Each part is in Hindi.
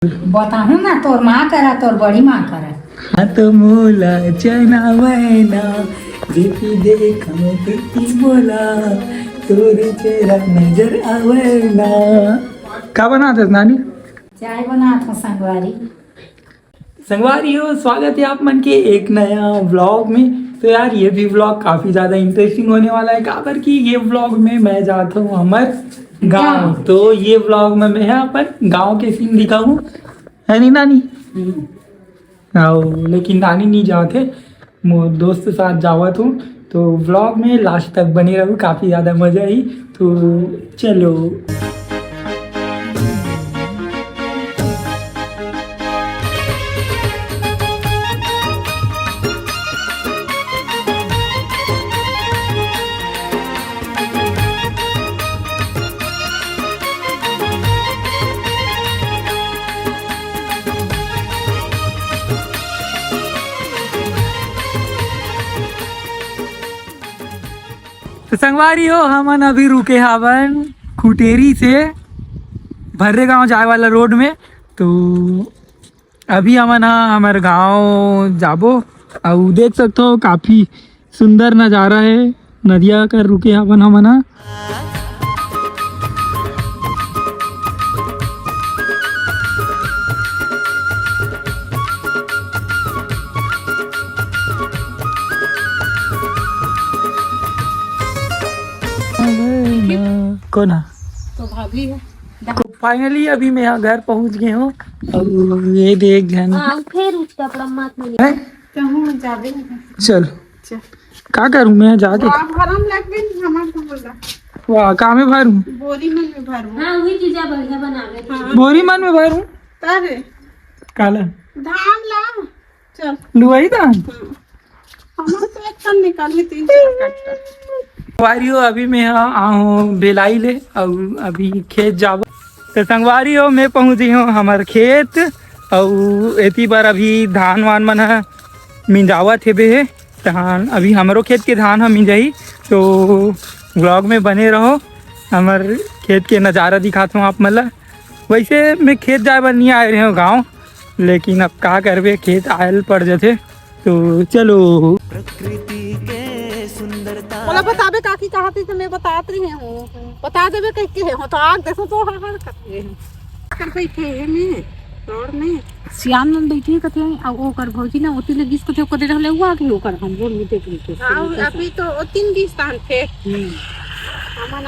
बताहूँ ना तोर माँ करा तोर बड़ी माँ करा। हाँ तो मोला चना वैना देखी देखा देखी बोला तोरे चेहरा नजर आवेना। क्या बनाते नानी? चाय बना था संगवारी। संगवारी हो, स्वागत है आप मन के एक नया व्लॉग में। तो यार ये भी व्लॉग काफ़ी ज़्यादा इंटरेस्टिंग होने वाला है। काबर कि ये व्लॉग में मैं जाता हूँ हमार गांव। तो ये व्लॉग में मैं अपन गांव के सीन दिखाऊँ, है नहीं नानी? आओ, लेकिन नानी नहीं जाते, मोर दोस्त के साथ जावत हूँ। तो व्लॉग में लास्ट तक बने रहूँ, काफ़ी ज़्यादा मज़ा आई। तो चलो। तो संगवारी हो, हमन अभी रुके हवन खुटेरी से भर्रे गांव जाए वाला रोड में। तो अभी हमन हमारे गांव जाबो और देख सकते हो काफ़ी सुंदर नज़ारा है। नदिया कर रुके हवन हमन। कौन है? तो भाभी है। तो फाइनली अभी मैं यहाँ घर पहुँच गए हूँ और ये देख जन फिर उसका प्रमाद में है। कहूँ जाबे चल क्या करूँ मैं जाके? भरम लगबे हमार को बोल रहा वाह, कहाँ में भरूँ? बोरी में भरूँ। हां वही चीज बढ़िया बनावे। बोरी मन में भरूँ अरे काला धान ला चल लुआई धान हमार तो एक टन निकाली 3-4 कट्टा। संगवारी हो, अभी मैं आऊँ बेलाई ले और अभी खेत जाब। तो संगवारी हो, मैं पहुँच गई हूँ हमारे खेत और एती बार अभी धान वान मन मिंजावत हे बे। धान अभी हमारो खेत के धान हम मिंजाई। तो व्लॉग में बने रहो, हमारे खेत के नज़ारा दिखाता हूँ आप मतलब। वैसे मैं खेत जाए बार नहीं आए रहे हो गाँव, लेकिन अब क्या करबे, खेत आयल पड़ जाते। तो चलो। बोला बताबे काकी कहती तो मैं बतात रही हूँ, बता देबे कह के हो तो आग देखो तो हर करते हैं कर बैठे है में रोड में सियान में बैठी कथे आ ओ कर भौजी ना ओती ले गिस कथे कदे रहले हुआ के ओकर हम बोल में देख लेते। हां अभी तो ओ 3 गिस तान थे।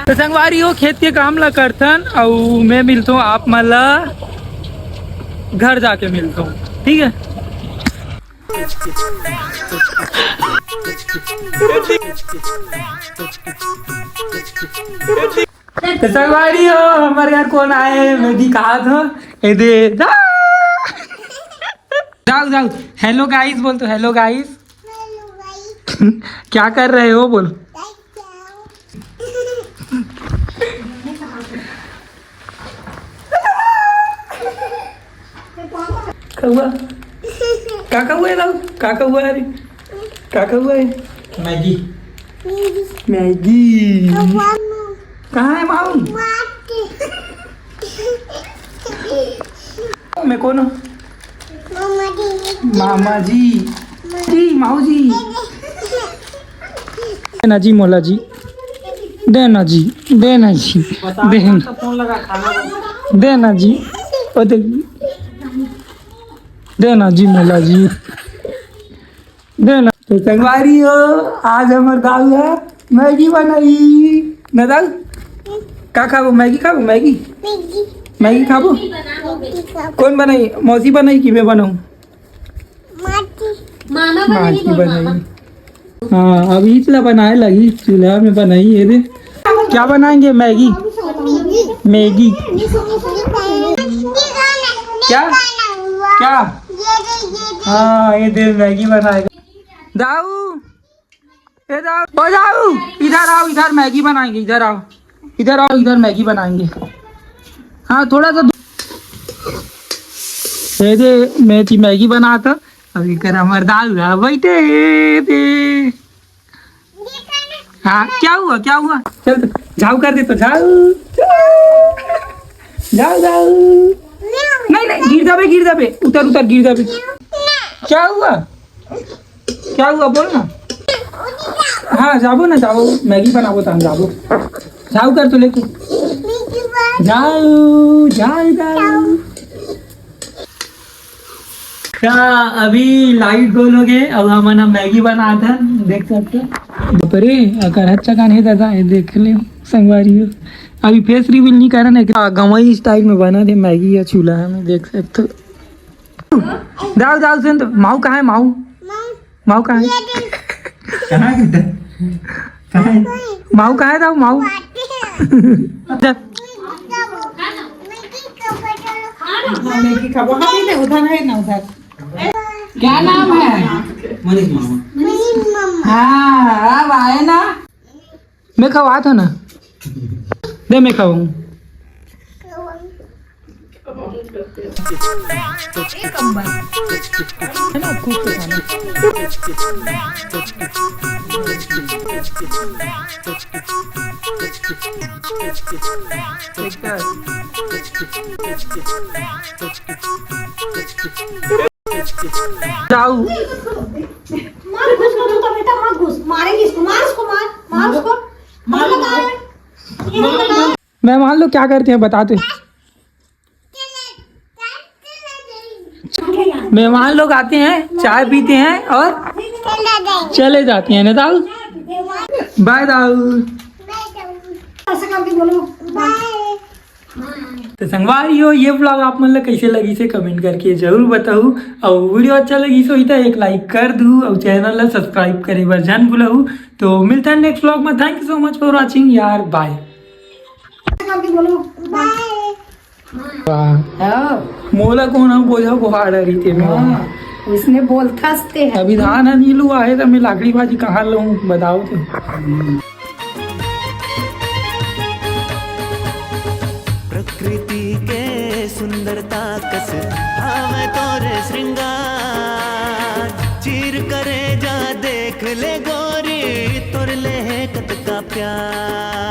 तो संगवारी हो, खेत के काम ला करथन और मैं मिलता हूँ आप मला घर जाके मिलता हूँ, ठीक है? तो संगवारी हो, हमारे यहाँ कौन आए मैं दिखा दो। ए दे जाओ जाओ, हेलो गाइस बोल। तो हेलो गाइस क्या कर रहे हो बोल। कौआ काका हुआ है लाओ, काका हुआ है अरे, काका हुआ है मैगी मैगी। कहाँ है माऊ? मैं कौन हूँ? मामा जी जी माऊ जी। देना जी मोला जी, देना जी, देना जी, देना जी, ओ देना जी मोला जी, देना। तो संगवारी हो, आज हमारे दाऊ है मैगी बनाई न दाऊ। क्या खाबो? मैगी खाबो? मैगी मैगी खाबो? कौन बनाई? मौसी बनाई कि मैं बनाऊँ? माची बनाई। हाँ अभी चूल्हा बनाए लगी, चूल्हा में बनाई। ये दे क्या बनाएंगे? मैगी मैगी क्या क्या? हाँ ये दे मैगी बनाएगा। दाऊ ए दाऊ, ओ दाऊ इधर आओ, इधर मैगी बनाएंगे। इधर आओ, इधर आओ, इधर मैगी बनाएंगे। हाँ थोड़ा सा ये दे, मैं थी मैगी बनाता अभी कर हमारे दाऊ है बैठे दे। हाँ क्या हुआ क्या हुआ? चल तो झाऊ कर दे, तो झाऊ जाओ जाओ नहीं नहीं, गिर जाबे, उतर उतर गिर जाबे। क्या हुआ बोल ना। हाँ जाबो ना, जाबो मैगी बनाबो तो हम जाबो। जाओ कर तो लेके जाओ जाओ जाओ। क्या अभी लाइट गोल हो गए, अब हमारा मैगी बना था, देख सकते अरे अगर अच्छा का नहीं दादा, ये देख ले संगवारी हो। अभी फेस रिवील नहीं करा ना, गवई स्टाइल में बना थे मैगी या चूल्हा में, देख सकते हो। जाओ जाओ सुन तो, माऊ कहाँ है, माऊ कहाँ है, माऊ कहाँ है, जाओ माऊ। मैगी खाबो, हाँ नहीं उधर है ना, उधर क्या नाम है, मनीष मामा। हाँ अब आए ना। मैं खवा था ना, दे मैं खवाऊं। जाऊ बेटा मत घुस, मारेंगे इसको, मार उसको, मार उसको, मार मैं मान लो क्या करते हैं बताते। मेहमान लोग आते हैं, चाय पीते हैं और चले जाते हैं ना दाऊ। बाय दाऊ। ऐसे करके बोलो तो संगवारी हो, ये ब्लॉग आप मतलब कैसे लगी से कमेंट करके जरूर बताओ, और वीडियो अच्छा लगी सो तो एक लाइक कर दूँ और चैनल ला सब्सक्राइब करे बर जान भूलू। तो मिलता है नेक्स्ट ब्लॉग में। Thank you so much for watching यार, बाय। करके बोलो मोला को ना बोझा बुहार रही थे मैं, उसने बोल थसते हैं। अभी धान है नीलू आए तो मैं लाकड़ी भाजी कहाँ लाऊं बताओ तो। प्रकृति के सुंदरता कस भावे तोरे श्रृंगार, चीर करे जा देख ले गोरी तोर ले कत का प्यार।